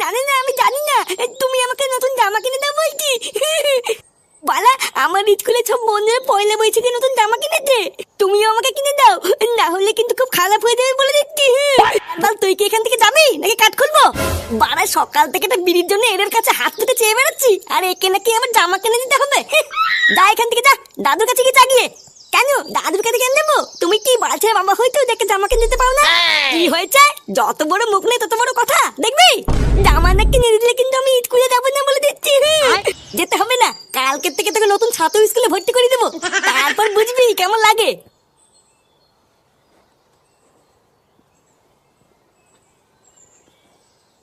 জানি না, আমি জানি না। তুমি আমাকে নতুন জামা কিনে দাও বলছি। বালা, আমার স্কুলে সব বন্ধুরা পয়লা বৈশাখে নতুন জামা কিনেছে, তুমিও আমাকে কিনে দাও, না হলে কিন্তু খুব খারাপ হয়ে যাবে বলে দিচ্ছি। বল, তুই কি এখান থেকে যাবি নাকি কাট খুলবো? বাড়া, সকাল থেকে একটা বিড়ির জন্য এর কাছে হাত পেতে চেয়ে বেড়াচ্ছি, আর একে নাকি আমার জামা কিনে দিতে হবে। যা এখান থেকে, যা দাদুর কাছে গিয়ে চাগিয়ে। কেন দাদুর কাছে কেন দেবো? তুমি কি বাচ্চার বাবা হয়তো দেখে জামা কিনে দিতে পারো না? কি হয়েছে? যত বড় মুখ নেই তত বড় কথা, দেখবি? জামা না কিনে দিলে কিন্তু আমি স্কুলে যাবো না বলে দিচ্ছি। যেতে হবে না, কালকের থেকে তোকে নতুন ছাত্র স্কুলে ভর্তি করে দেবো, তারপর বুঝবি কেমন লাগে।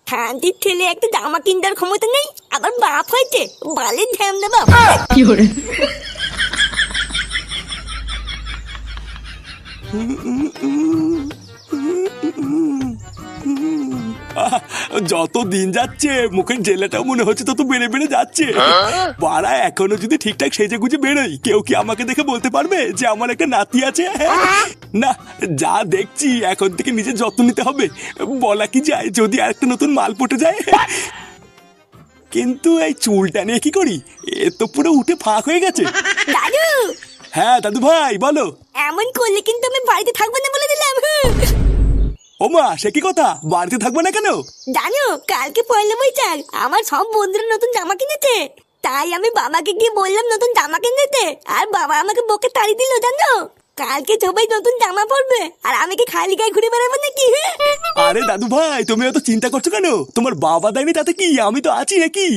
শান্তির ছেলে একটা জামা কিনবার ক্ষমতা নেই, আবার বাপ হয়েছে, বালের ধ্যান দেবা। যত দিন যাচ্ছে মুখের জেলাটাও মনে হচ্ছে তত বেড়ে বেড়ে যাচ্ছে। বাড়া, এখনো যদি ঠিকঠাক সেজে গুজে বেরোই, কেউ কি আমাকে দেখে বলতে পারবে যে আমার একটা নাতি আছে? না, যা দেখছি এখন থেকে নিজের যত্ন নিতে হবে। বলা কি যায়, যদি আরেকটা নতুন মাল পটে যায়। কিন্তু এই চুলটা নিয়ে কি করি? এ তো পুরো উঠে ফাঁক হয়ে গেছে। দাদু! হ্যাঁ দাদু ভাই, বলো। এমন করলে কিন্তু আমি বাড়িতে থাকবো না বলে দিলাম। ওমা, সে কি কথা? বাড়িতে থাকবে না কেন? জানো, কালকে পয়লা বৈশাখ, আমার সব বন্ধুরা নতুন জামা কিনেছে, তাই আমি বাবাকে গিয়ে বললাম নতুন জামা কিনতে, আর বাবা আমাকে বকে তাড়ি দিল। জানো, কালকে সবাই নতুন জামা পরবে, আর আমি কি খালি গায়ে ঘুরে বেড়াবো নাকি? আরে দাদু ভাই, তুমি অত চিন্তা করছো কেন? তোমার বাবা দেয়নি তাতে কি, আমি তো আছি নাকি?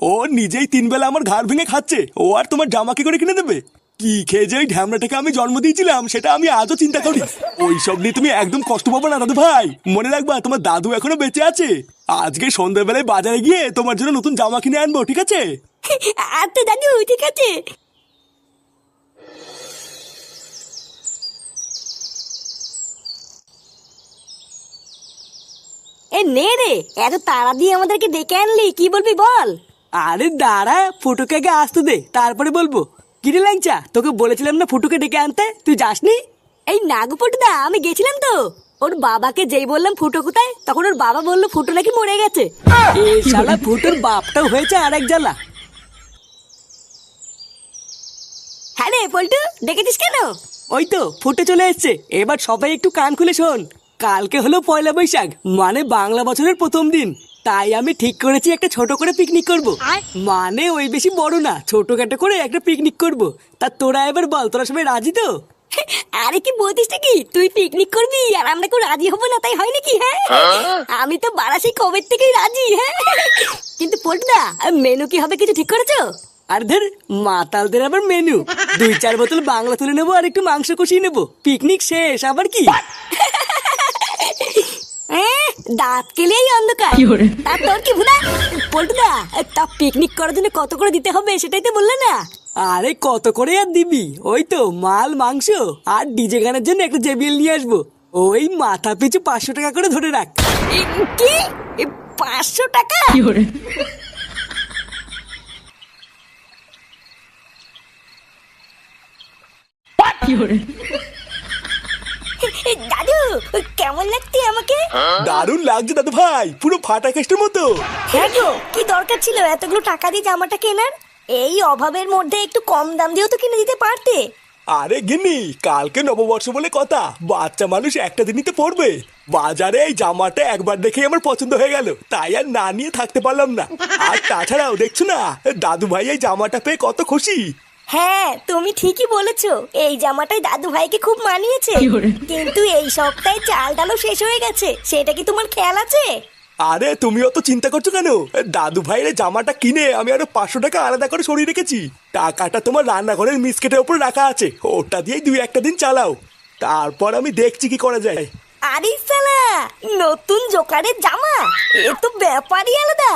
ও নিজেই 3 বেলা আমার ঘাড় ভেঙে খাচ্ছে, ও আর তোমার জামা কি করে কিনে দেবে? কি খেয়ে যে ওই ঢ্যামড়াটাকে আমি জন্ম দিয়েছিলাম সেটা আমি আজও চিন্তা করি। ওইসব নিয়ে তুমি একদম কষ্ট পাবো না দাদু ভাই। মনে রাখবা, তোমার দাদু এখনো বেঁচে আছে। আজকে সন্ধ্যাবেলায় বাজারে গিয়ে তোমার জন্য নতুন জামা কিনে আনবো, ঠিক আছে? আচ্ছা দাদু, ঠিক আছে। এ নে রে, এত তাড়া দিয়ে আমাদেরকে ডেকে আনলি, কি বলবি বল? আরে দাঁড়া, ফুটুকে আগে আসতে দে, তারপরে বলবো। কিরে ল্যাংচা, তোকে বলেছিলাম না ফুটুকে ডেকে আনতে, তুই যাসনি? এই নাগপুটদা, আমি গেছিলাম তো। ওর বাবাকে যেই বললাম ফুটো কোথায়, তখন ওর বাবা বললো ফুটো নাকি মরে গেছে। এই শালা ফুটুর বাপটাও হয়েছে আরেক জ্বালা। হ্যাঁ রে পল্টু, ডেকেছিস কেন? ওই তো ফুটে চলে এসছে, এবার সবাই একটু কান খুলে শোন। কালকে হলো পয়লা বৈশাখ, মানে বাংলা বছরের প্রথম দিন। তাই আমি ঠিক করেছি একটা ছোট করে পিকনিক করব। মানে ওই বেশি বড় না, ছোটখাটো করে একটা পিকনিক করব। তা তোরা এবার বল, তোরা সবাই রাজি তো? আরে কি বলতিস নাকি, তুই পিকনিক করবি আর আমরা কেউ রাজি হবো না, তাই হয় নাকি? হ্যাঁ, আমি তো বারাসি কবে থেকেই রাজি। হ্যাঁ, কিন্তু পল্টুদা, মেনু কি হবে কিছু ঠিক করেছো? আর ধর, মাতালদের আবার মেনু 2-4 বোতল বাংলা তুলে নেবো আর একটু মাংস কষিয়ে নেবো, পিকনিক শেষ। আবার কি? দাঁত কেলেই অন্ধকার। তা তোর কি ভুলা? পল্টুদা, তা পিকনিক করার জন্য কত করে দিতে হবে সেটাই তো বললে না? আরে কত করে আর দিবি, ওই তো মাল মাংস আর ডিজে গানের জন্য একটা জেবিএল নিয়ে আসবো। ওই মাথা পিছু 500 টাকা করে ধরে রাখ। কি 500 টাকা? দাদু, কেমন লাগছে আমাকে? দারুণ লাগছে দাদু ভাই, পুরো ফাটা কেস্টের মতো। হ্যাঁ গো, কি দরকার ছিল এতগুলো টাকা দিয়ে জামাটা কেনার? এই অভাবের মধ্যে একটু কম দাম দিয়েও তো কিনে দিতে পারতে। আরে গিন্নি, কালকে নববর্ষ বলে কথা, বাচ্চা মানুষ একটা দিনই তো পড়বে। বাজারে এই জামাটা একবার দেখেই আমার পছন্দ হয়ে গেল, তাই আর না নিয়ে থাকতে পারলাম না। আর তাছাড়াও দেখছো না, দাদু ভাই এই জামাটা পেয়ে কত খুশি। হ্যাঁ, তুমি ঠিকই বলেছো, এই জামাটাই দাদু ভাইকে খুব মানিয়েছে। কিন্তু এই সপ্তাহে চাল ডালও শেষ হয়ে গেছে, সেটা কি তোমার খেয়াল আছে? আরে তুমিও তো চিন্তা করছো কেন? দাদু ভাইয়ের জামাটা কিনে আমি আরো 500 টাকা আলাদা করে সরিয়ে রেখেছি। টাকাটা তোমার রান্নাঘরের মিসকেটের উপর রাখা আছে, ওটা দিয়েই 2-1 দিন চালাও, তারপর আমি দেখছি কি করা যায়। আরে শালা, নতুন জোকারের জামা, এ তো ব্যাপারই আলাদা।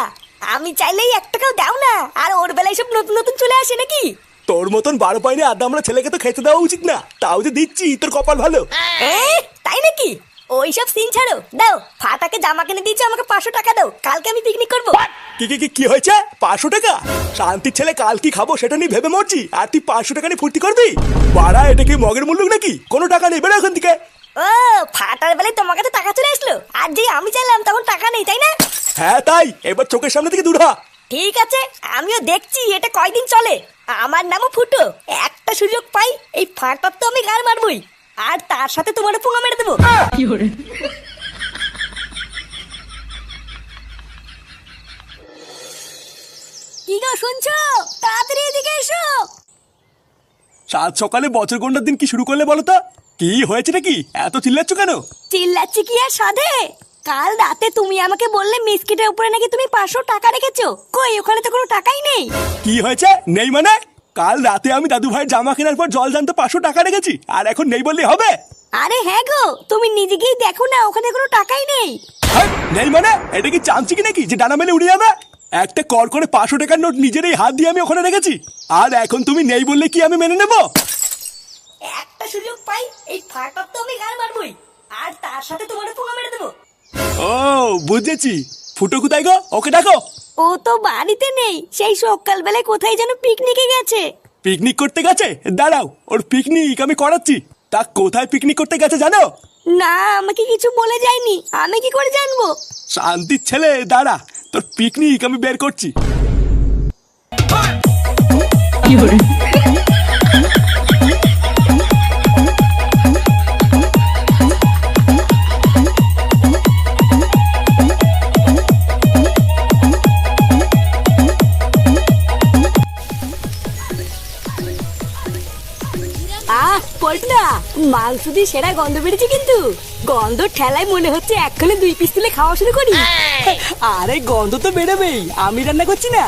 আমি চাইলেই 1 টাকাও দাও না, আর ওর বেলায় সব নতুন নতুন চলে আসে নাকি? তোর মতন 12 পাইনি আদা আমরা ছেলেকে তো খেতে দেওয়া উচিত না, তাও যে দিচ্ছি, তোর কপাল ভালো। তাই নাকি? ওইসব সিন ছাড়ো, দাও ফাটাকে জামা কিনে দিয়েছো, আমাকে 500 টাকা দাও, কালকে আমি পিকনিক করবো। কি কি কি কি হয়েছে? 500 টাকা? শান্তির ছেলে কাল কি খাবো সেটা নিয়ে ভেবে মরছি, আর তুই 500 টাকা নিয়ে ফুর্তি করবি? বাড়া, এটা কি মগের মূল্য নাকি? কোনো টাকা নেই, বেরো এখান থেকে। ও, ফাটার বেলায় তোমার কাছে টাকা চলে আসলো, আর যে আমি চাইলাম তখন টাকা নেই, তাই না? হ্যাঁ তাই, এবার চোখের সামনে থেকে দূর হ। ঠিক আছে, আমিও দেখছি এটা কয়দিন চলে। আমার নামও ফুটো, একটা সুযোগ পাই এই ফাটার তো আমি গাল মারবই, আর তার সাথে তোমার পুঙ্গা মেরে দেবো। কি গো শুনছো? তাড়াতাড়ি এদিকে এসো। সাত সকালে বছর গন্ডার দিন কি শুরু করলে বলো তো? কি হয়েছে নাকি, এত চিল্লাচ্ছ কেন? চিল্লাচ্ছি কি আর সাধে? কাল রাতে তুমি আমাকে বললে মিসকিটের উপরে নাকি তুমি 500 টাকা রেখেছো। কই, ওখানে তো কোনো টাকাই নেই। কি হয়েছে নেই মানে? কাল রাতে আমি দাদু ভাইয়ের জামা কেনার পর জল জানতে 500 টাকা রেখেছি, আর এখন নেই বললে হবে? আরে হ্যাঁ গো, তুমি নিজে গিয়ে দেখো না, ওখানে কোনো টাকাই নেই। হ্যাঁ, নেই মানে? এটা কি চামচি কি নাকি যে ডানা মেলে উড়ে যাবে? একটা কর করে 500 টাকার নোট নিজের এই হাত দিয়ে আমি ওখানে রেখেছি, আর এখন তুমি নেই বললে কি আমি মেনে নেব? একটা সুযোগ পাই এই ফাটার তো আমি গাল মারবই, আর তার সাথে তোমার পুঙ্গা মেরে দেবো। ও বুঝেছি। ফুটো কোথায় গো? ওকে ডাকো। ও তো বাড়িতে নেই, সেই সকালবেলায় কোথায় যেন পিকনিকে গেছে। পিকনিক করতে গেছে? দাঁড়াও, ওর পিকনিক আমি করাচ্ছি। তা কোথায় পিকনিক করতে গেছে জানো? না, আমাকে কিছু বলে যায়নি, আমি কি করে জানবো? শান্তির ছেলে, দাঁড়া, তোর পিকনিক আমি বের করছি। পল্টুদা, মাংস দিয়ে সেরা গন্ধ বেড়েছে কিন্তু। গন্ধ ঠেলায় মনে হচ্ছে এক্ষুনি 2 পিস তুলে খাওয়া শুরু করি। আরে গন্ধ তো বেরোবেই, আমি রান্না করছি না।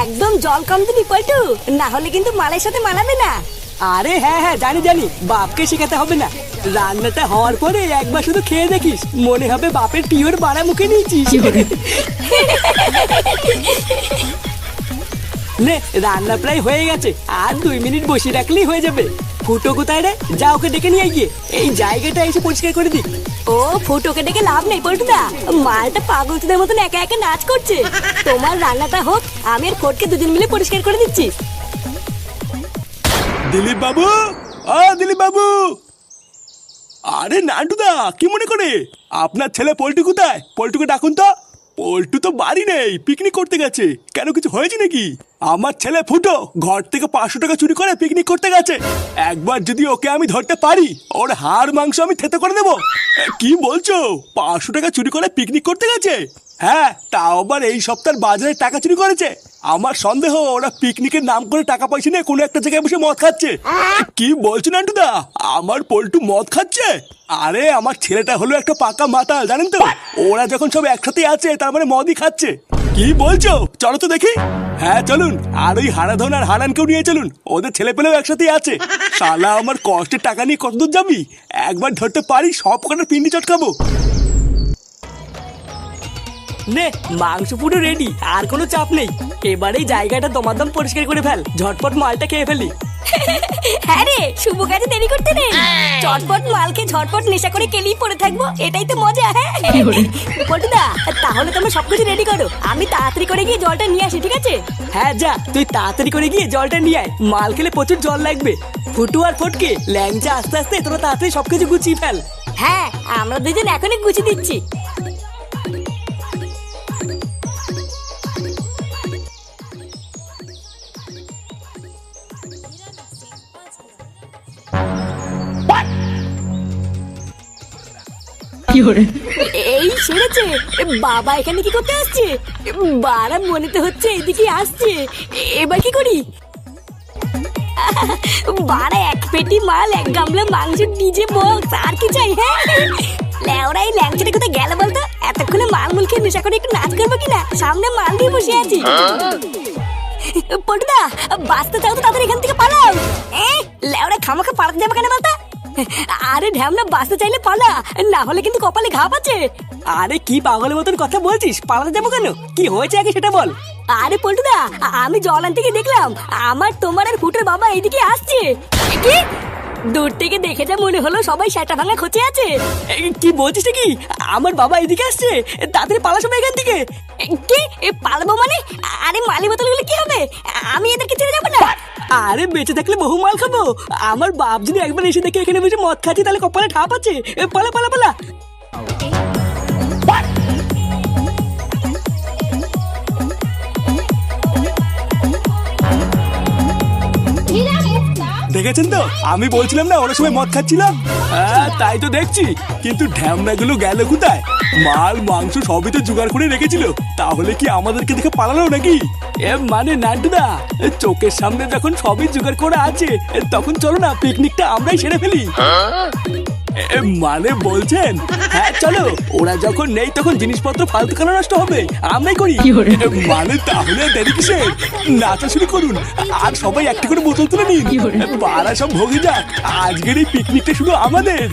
একদম জল কম দিবি পল্টু, না হলে কিন্তু মালের সাথে মানাবে না। আরে হ্যাঁ হ্যাঁ, জানি জানি, বাপকে শেখাতে হবে না। রান্নাটা হওয়ার পরে একবার শুধু খেয়ে দেখিস, মনে হবে বাপের পিওর বাড়া মুখে নিয়েছিস। নে, রান্না প্রায় হয়ে গেছে, আর 2 মিনিট বসিয়ে রাখলেই হয়ে যাবে। ফুটো কোথায় রে? যা ওকে ডেকে নিয়ে গিয়ে এই জায়গাটা এসে পরিষ্কার করে দিক। ও ফুটোকে ডেকে লাভ নেই পল্টুদা, মালটা পাগলদের মতন একা একা নাচ করছে। তোমার রান্নাটা হোক, আমি আর ফটকে দুজন মিলে পরিষ্কার করে দিচ্ছি। দিলীপ বাবু, ও দিলীপ বাবু। আরে নান্টুদা, কি মনে করে? আপনার ছেলে পল্টু কোথায়? পল্টুকে ডাকুন তো। পল্টু তো বাড়ি নেই, পিকনিক করতে গেছে। কেন, কিছু হয়েছে নাকি? আমার ছেলে ফুটো ঘর থেকে 500 টাকা চুরি করে পিকনিক করতে গেছে। একবার যদি ওকে আমি ধরতে পারি, ওর হাড় মাংস আমি থেতে করে দেবো। কি বলছো? 500 টাকা চুরি করে পিকনিক করতে গেছে? হ্যাঁ, তাও আবার এই সপ্তাহের বাজারে টাকা চুরি করেছে। আমার সন্দেহ ওরা পিকনিকের নাম করে টাকা পয়সা নিয়ে কোনো একটা জায়গায় বসে মদ খাচ্ছে। কি বলছো নান্টুদা, আমার পল্টু মদ খাচ্ছে? আরে আমার ছেলেটা হলো একটা পাকা মাতাল, জানেন তো। ওরা যখন সব একসাথে আছে তার মানে মদই খাচ্ছে। কি বলছো? চলো তো দেখি। হ্যাঁ চলুন, আর ওই হারাধন আর হারানকেও নিয়ে চলুন, ওদের ছেলে পেলেও একসাথে আছে। শালা আমার কষ্টের টাকা নিয়ে কতদূর যাবি? একবার ধরতে পারি সব কটার পিন্ডি চটকাবো। নে, মাংস পুরো রেডি, আর কোনো চাপ নেই। এবারে জায়গাটা দমাদম পরিষ্কার করে ফেল, ঝটপট মালটা খেয়ে ফেলি। হ্যাঁ রে, শুভ কাজে দেরি করতে নেই। চটপট মালকে ঝটপট নেশা করে কেলি পড়ে থাকবো, এটাই তো মজা। হ্যাঁ পল্টুদা, তাহলে তুমি সবকিছু রেডি করো, আমি তাড়াতাড়ি করে গিয়ে জলটা নিয়ে আসি, ঠিক আছে? হ্যাঁ যা, তুই তাড়াতাড়ি করে গিয়ে জলটা নিয়ে আয়, মাল খেলে প্রচুর জল লাগবে। ফুটু আর ফটকে ল্যাংচা আস্তে আস্তে তোরা তাড়াতাড়ি সবকিছু গুছিয়ে ফেল। হ্যাঁ, আমরা দুজন এখনই গুছিয়ে দিচ্ছি। এই সেরেছে, বাবা এখানে কি করতে আসছে? বারা মনে তো হচ্ছে এদিকে আসছে। এবার কি করি? বারা এক পেটি মাল, এক গামলা মাংস, ডিজে বক্স, আর কি চাই? হ্যাঁ লেওরা, এই ল্যাংচাটা কোথায় গেল বলতো? এতক্ষণে মাল মুল খেয়ে নেশা করে একটু নাচ করবো কিনা, সামনে মাল দিয়ে বসে আছি। পটুদা, বাঁচতে চাও তো তাদের এখান থেকে পালাও। লেওরা খামাখা পালাতে যাবে কেন বলতো? আরে ঢ্যামনা, বাঁচতে চাইলে পালা, না হলে কিন্তু কপালে ঘাপ আছে। আরে কি পাগলের মতন কথা বলছিস? পালাতে যাবো কেন? কি হয়েছে আগে সেটা বল। আরে পল্টুদা, আমি জল আনতে গিয়ে দেখলাম আমার, তোমার আর ফুটের বাবা এইদিকে আসছে। কি? দূর থেকে দেখে যা মনে হলো সবাই সেটা ভাঙা খোঁচে আছে। কি বলছিস কি? আমার বাবা এদিকে আসছে, তাড়াতাড়ি পালা সবাই এখান থেকে। কি পালাবো মানে? আরে মালি বোতলগুলো কি হবে? আমি এদেরকে ছেড়ে যাবো না। আরে বেঁচে থাকলে বহু মাল খাবো। আমার বাপ যদি একবার এসে দেখে এখানে বসে মদ খাচ্ছি, তাহলে কপালে ঠাপ আছে। পালা পালা পালা। দেখেছেন তো, আমি বলছিলাম না ওরা সবাই মদ খাচ্ছিল। হ্যাঁ তাই তো দেখছি, কিন্তু ঢ্যামনাগুলো গেল কোথায়? মাল মাংস সবই তো জোগাড় করে রেখেছিল, তাহলে কি আমাদেরকে দেখে পালালো নাকি? মানে নান্টুদা, চোখের সামনে যখন সবই জোগাড় করা আছে, তখন চলো না পিকনিকটা আমরাই সেরে ফেলি। মানে বলছেন? হ্যাঁ চলো, ওরা যখন নেই তখন জিনিসপত্র ফালতু কেন নষ্ট হবে, আমরাই করি। মানে তাহলে দেরি কিসের, নাচা শুরু করুন আর সবাই একটা করে বোতল তুলে নিন। পাড়া সব ভোগে যাক, আজকের এই পিকনিকটা শুধু আমাদের।